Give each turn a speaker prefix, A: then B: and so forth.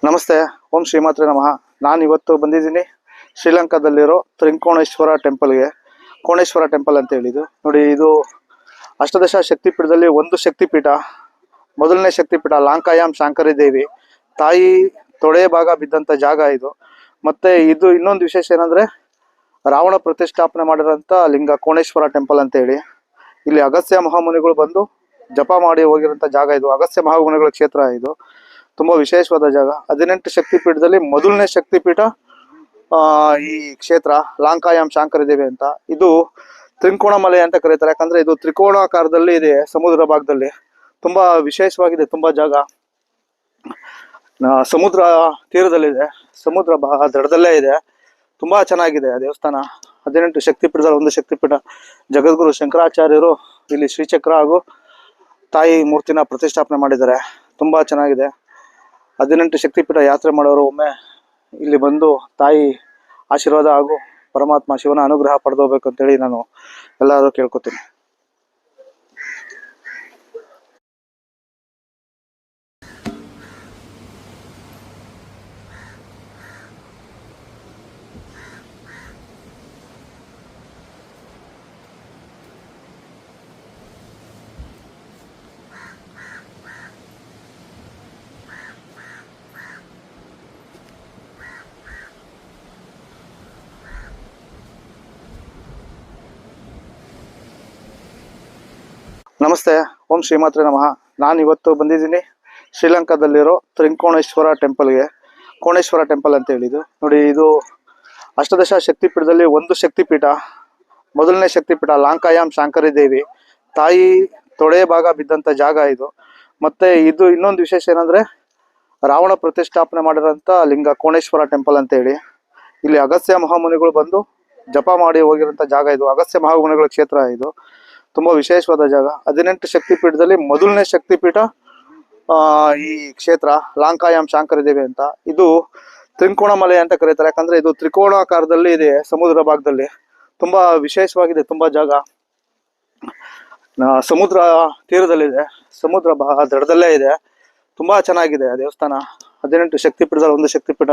A: ನಮಸ್ತೆ. ಓಂ ಶ್ರೀಮಾತ್ರೆ ನಮಃ. ನಾನು ಇವತ್ತು ಬಂದಿದ್ದೀನಿ ಶ್ರೀಲಂಕಾದಲ್ಲಿರೋ ತ್ರಿಂಕೋಣೇಶ್ವರ ಟೆಂಪಲ್ಗೆ. ಕೋಣೇಶ್ವರ ಟೆಂಪಲ್ ಅಂತ ಹೇಳಿದ್ದು ನೋಡಿ, ಇದು ಅಷ್ಟದಶ ಶಕ್ತಿಪೀಠದಲ್ಲಿ ಒಂದು ಶಕ್ತಿಪೀಠ. ಮೊದಲನೇ ಶಕ್ತಿಪೀಠ ಲಾಂಕಾಯಾಮ್ ಶಾಂಕರಿ ದೇವಿ ತಾಯಿ ತೊಡೆ ಭಾಗ ಬಿದ್ದಂಥ ಜಾಗ ಇದು. ಮತ್ತೆ ಇದು ಇನ್ನೊಂದು ವಿಶೇಷ ಏನಂದ್ರೆ, ರಾವಣ ಪ್ರತಿಷ್ಠಾಪನೆ ಮಾಡಿರೋಂಥ ಲಿಂಗ ಕೋಣೇಶ್ವರ ಟೆಂಪಲ್ ಅಂತ ಹೇಳಿ. ಇಲ್ಲಿ ಅಗಸ್ತ್ಯ ಮಹಾಮುನಿಗಳು ಬಂದು ಜಪ ಮಾಡಿ ಹೋಗಿರೋಂಥ ಜಾಗ ಇದು. ಅಗಸ್ತ್ಯ ಮಹಾಮುನಿಗಳ ಕ್ಷೇತ್ರ ಇದು. ತುಂಬಾ ವಿಶೇಷವಾದ ಜಾಗ. 18 ಶಕ್ತಿಪೀಠದಲ್ಲಿ ಮೊದಲನೇ ಶಕ್ತಿಪೀಠ ಈ ಕ್ಷೇತ್ರ ಲಾಂಕಾಯಾಮ್ ಶಾಂಕರಿ ದೇವಿ ಅಂತ. ಇದು ತ್ರಿಕೋಣ ಮಲೆ ಅಂತ ಕರೀತಾರೆ, ಯಾಕಂದ್ರೆ ಇದು ತ್ರಿಕೋಣಾಕಾರದಲ್ಲಿ ಇದೆ ಸಮುದ್ರ ಭಾಗದಲ್ಲಿ. ತುಂಬಾ ವಿಶೇಷವಾಗಿದೆ. ತುಂಬಾ ಜಾಗ ಸಮುದ್ರ ತೀರದಲ್ಲಿದೆ, ಸಮುದ್ರ ದಡದಲ್ಲೇ ಇದೆ. ತುಂಬಾ ಚೆನ್ನಾಗಿದೆ ಆ ದೇವಸ್ಥಾನ. 18 ಶಕ್ತಿಪೀಠದಲ್ಲಿ ಒಂದು ಶಕ್ತಿಪೀಠ. ಜಗದ್ಗುರು ಶಂಕರಾಚಾರ್ಯರು ಇಲ್ಲಿ ಶ್ರೀಚಕ್ರ ಹಾಗೂ ತಾಯಿ ಮೂರ್ತಿನ ಪ್ರತಿಷ್ಠಾಪನೆ ಮಾಡಿದ್ದಾರೆ. ತುಂಬಾ ಚೆನ್ನಾಗಿದೆ. 18 ಶಕ್ತಿಪೀಠ ಯಾತ್ರೆ ಮಾಡೋರು ಒಮ್ಮೆ ಇಲ್ಲಿ ಬಂದು ತಾಯಿ ಆಶೀರ್ವಾದ ಹಾಗೂ ಪರಮಾತ್ಮ ಶಿವನ ಅನುಗ್ರಹ ಪಡೆದೋಗ್ಬೇಕು ಅಂತೇಳಿ ನಾನು ಎಲ್ಲರೂ ಕೇಳ್ಕೊತೀನಿ. ನಮಸ್ತೆ. ಓಂ ಶ್ರೀಮಾತ್ರೆ ನಮಃ. ನಾನು ಇವತ್ತು ಬಂದಿದ್ದೀನಿ ಶ್ರೀಲಂಕಾದಲ್ಲಿರೋ ತ್ರಿಂಕೋಣೇಶ್ವರ ಟೆಂಪಲ್ಗೆ. ಕೋಣೇಶ್ವರ ಟೆಂಪಲ್ ಅಂತ ಹೇಳಿದ್ದು ನೋಡಿ, ಇದು ಅಷ್ಟದಶ ಶಕ್ತಿಪೀಠದಲ್ಲಿ ಒಂದು ಶಕ್ತಿಪೀಠ. ಮೊದಲನೇ ಶಕ್ತಿಪೀಠ ಲಾಂಕಾಯಾಮ್ ಶಾಂಕರಿ ದೇವಿ ತಾಯಿ ತೊಡೆ ಭಾಗ ಬಿದ್ದಂಥ ಜಾಗ ಇದು. ಮತ್ತೆ ಇದು ಇನ್ನೊಂದು ವಿಶೇಷ ಏನಂದ್ರೆ, ರಾವಣ ಪ್ರತಿಷ್ಠಾಪನೆ ಮಾಡಿರೋಂಥ ಲಿಂಗ ಕೋಣೇಶ್ವರ ಟೆಂಪಲ್ ಅಂತ ಹೇಳಿ. ಇಲ್ಲಿ ಅಗಸ್ತ್ಯ ಮಹಾಮುನಿಗಳು ಬಂದು ಜಪ ಮಾಡಿ ಹೋಗಿರೋಂಥ ಜಾಗ ಇದು. ಅಗಸ್ತ್ಯ ಮಹಾಮುನಿಗಳ ಕ್ಷೇತ್ರ ಇದು. ತುಂಬಾ ವಿಶೇಷವಾದ ಜಾಗ. 18 ಶಕ್ತಿಪೀಠದಲ್ಲಿ ಮೊದಲನೇ ಶಕ್ತಿಪೀಠ ಈ ಕ್ಷೇತ್ರ ಲಾಂಕಾಯಾಮ್ ಶಾಂಕರಿ ದೇವಿ ಅಂತ. ಇದು ತ್ರಿಕೋಣ ಮಲೆ ಅಂತ ಕರೀತಾರೆ, ಯಾಕಂದ್ರೆ ಇದು ತ್ರಿಕೋಣಾಕಾರದಲ್ಲಿ ಇದೆ ಸಮುದ್ರ ಭಾಗದಲ್ಲಿ. ತುಂಬಾ ವಿಶೇಷವಾಗಿದೆ. ತುಂಬಾ ಜಾಗ ಸಮುದ್ರ ತೀರದಲ್ಲಿದೆ, ಸಮುದ್ರ ದಡದಲ್ಲೇ ಇದೆ. ತುಂಬಾ ಚೆನ್ನಾಗಿದೆ ಆ ದೇವಸ್ಥಾನ. 18 ಶಕ್ತಿಪೀಠದಲ್ಲಿ ಒಂದು ಶಕ್ತಿಪೀಠ.